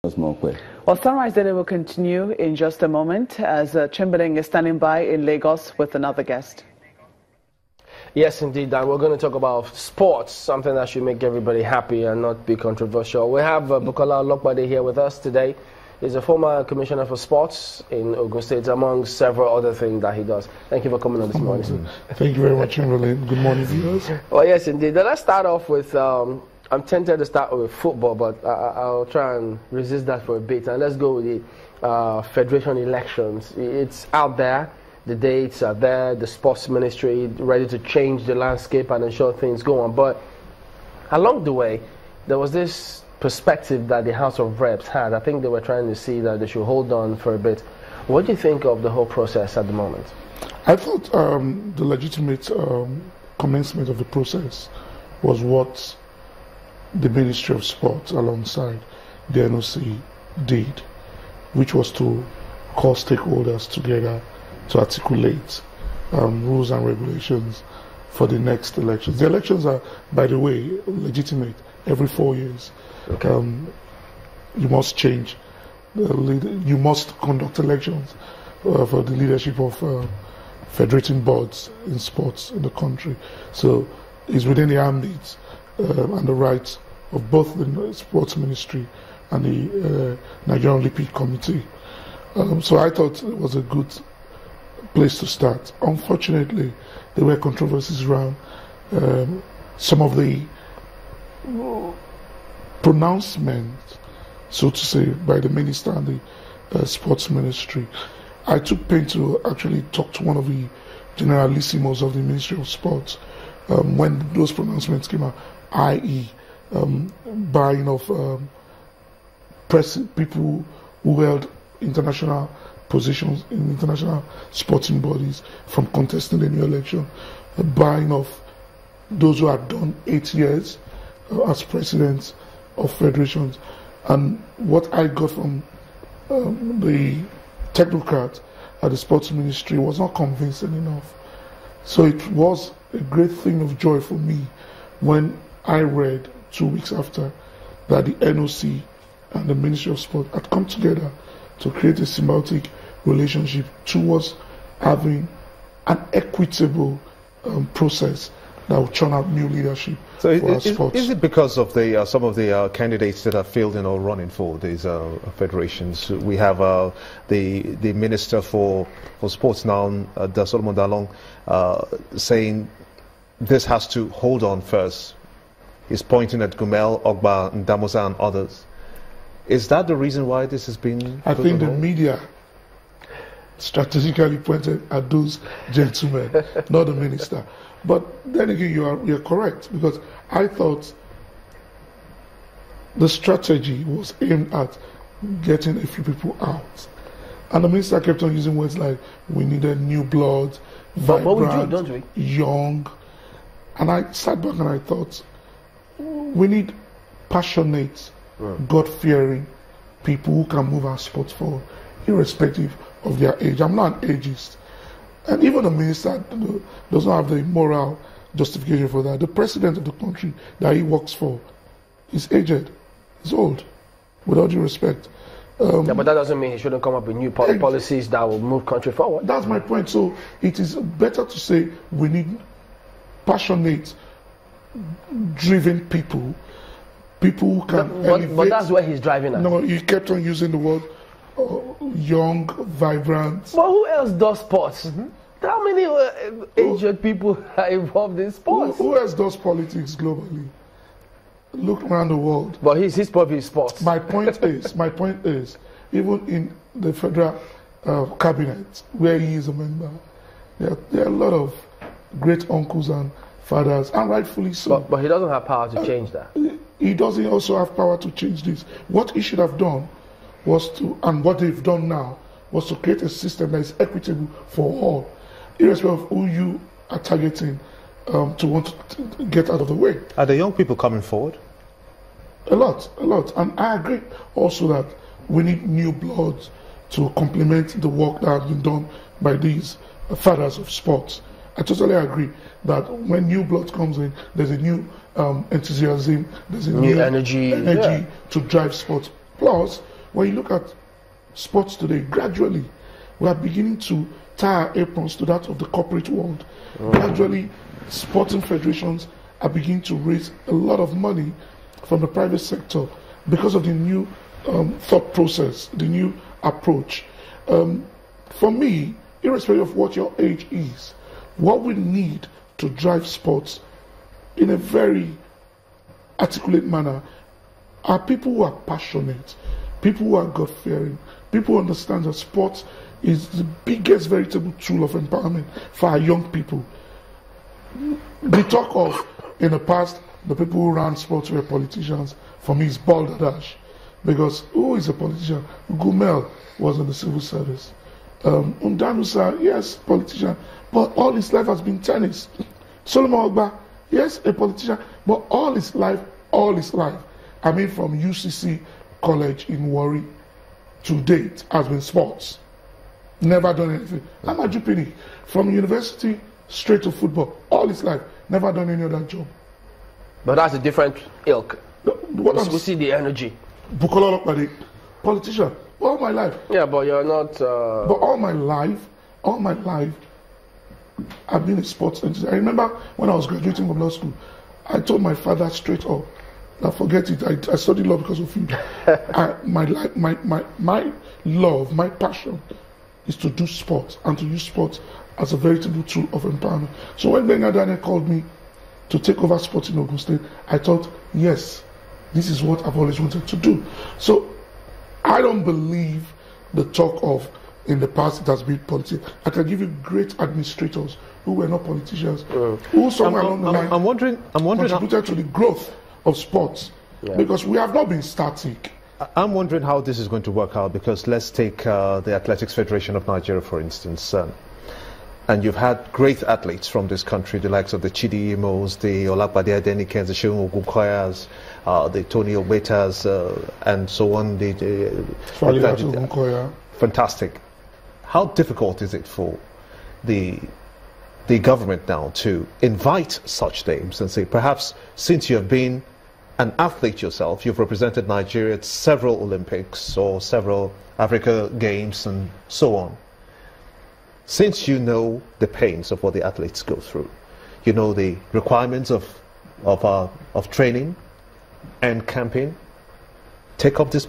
Well, Sunrise Daily will continue in just a moment as Chamberlain is standing by in Lagos with another guest. Yes, indeed, Dan. We're going to talk about sports, something that should make everybody happy and not be controversial. We have Bukola Olopade here with us today. He's a former commissioner for sports in Ogun State, among several other things that he does. Thank you for coming on this morning. Thank you very much, Chamberlain. Good morning, viewers. Well, yes, indeed. Now, let's start off with, I'm tempted to start with football, but I'll try and resist that for a bit. And let's go with the federation elections. It's out there. The dates are there. The sports ministry ready to change the landscape and ensure things go on. But along the way, there was this perspective that the House of Reps had. I think they were trying to see that they should hold on for a bit. What do you think of the whole process at the moment? I thought the legitimate commencement of the process was what the Ministry of Sports alongside the NOC did, which was to call stakeholders together to articulate rules and regulations for the next elections. The elections are, by the way, legitimate every 4 years. Okay. You must change. You must conduct elections for the leadership of federating boards in sports in the country. So it's within the ambit and the rights of both the sports ministry and the Nigerian Olympic Committee. So I thought it was a good place to start. Unfortunately, there were controversies around some of the pronouncements, so to say, by the minister and the sports ministry. I took pain to actually talk to one of the generalissimos of the Ministry of Sports when those pronouncements came out, i.e. buying of people who held international positions in international sporting bodies from contesting the new election, buying of those who had done 8 years as presidents of federations. And what I got from the technocrat at the sports ministry was not convincing enough. So it was a great thing of joy for me when I read 2 weeks after that the NOC and the Ministry of Sport had come together to create a symbiotic relationship towards having an equitable process that will churn out new leadership for our sports. Is it because of the some of the candidates that have failed in or running for these federations? We have the Minister for Sports now, Solomon Dalong, saying this has to hold on first. He's pointing at Gumel, Ogba, Ndamosa and others. Is that the reason why this has been? I think the media strategically pointed at those gentlemen, not the minister. But then again, you're correct, because I thought the strategy was aimed at getting a few people out. And the minister kept on using words like, we needed new blood, vibrant, young. And I sat back and I thought, we need passionate, God-fearing people who can move our sports forward, irrespective of their age. I'm not an ageist. And even the minister doesn't have the moral justification for that. The president of the country that he works for is aged, he's old, with all due respect. Yeah, but that doesn't mean he shouldn't come up with new policies that will move country forward. That's my point. So it is better to say we need passionate, driven people who can elevate. But that's where he's driving at. No, he kept on using the word young, vibrant. But who else does sports? How many aged people are involved in sports? Who else does politics globally? Look around the world. But his probably sports. My point is, even in the federal cabinet, where he is a member, there are a lot of great uncles and fathers, and rightfully so. But he doesn't have power to change that. He doesn't also have power to change this. What he should have done was to, and what they've done now, was to create a system that is equitable for all, irrespective of who you are targeting to want to get out of the way. Are the young people coming forward? A lot. And I agree also that we need new blood to complement the work that has been done by these fathers of sports. I totally agree that when new blood comes in, there's a new enthusiasm, there's a new energy to drive sports Plus, when you look at sports today, gradually, we are beginning to tie our aprons to that of the corporate world. Gradually, sporting federations are beginning to raise a lot of money from the private sector because of the new thought process, the new approach. For me, irrespective of what your age is, what we need to drive sports in a very articulate manner are people who are passionate, people who are God-fearing, people who understand that sports is the biggest veritable tool of empowerment for our young people. The talk of, in the past, the people who ran sports were politicians. For me, it's balderdash. Because who is a politician? Gumel was in the civil service. Undanusa, yes, politician, but all his life has been tennis. Solomon Ogba, yes, a politician, but all his life, I mean, from UCC College in Warri to date, has been sports. Never done anything. Amaju Pini, from university straight to football, all his life, never done any other job. But that's a different ilk. We see the energy. Bukola Olopade, politician, all my life. Yeah, but you're not... But all my life, I've been a sports enthusiast. I remember when I was graduating from law school, I told my father straight up, now forget it, I studied law because of you. My love, my passion is to do sports and to use sports as a veritable tool of empowerment. So when Benga Daniel called me to take over sports in Ogun State, I thought, yes, this is what I've always wanted to do. So I don't believe the talk of in the past it has been politics. I can give you great administrators who were not politicians, who somewhere along the line I'm wondering contributed to the growth of sports, because we have not been static. I'm wondering how this is going to work out, because let's take the Athletics Federation of Nigeria, for instance. And you've had great athletes from this country, the likes of the Chidi Imos, the Olopade Adenikens, the Seun Ogunkoyas, the Tony Obetas, and so on. Fantastic. How difficult is it for the government now to invite such names and say, perhaps since you have been an athlete yourself, you've represented Nigeria at several Olympics or several Africa Games and so on. Since you know the pains of what the athletes go through, you know the requirements of training and camping, take up this position.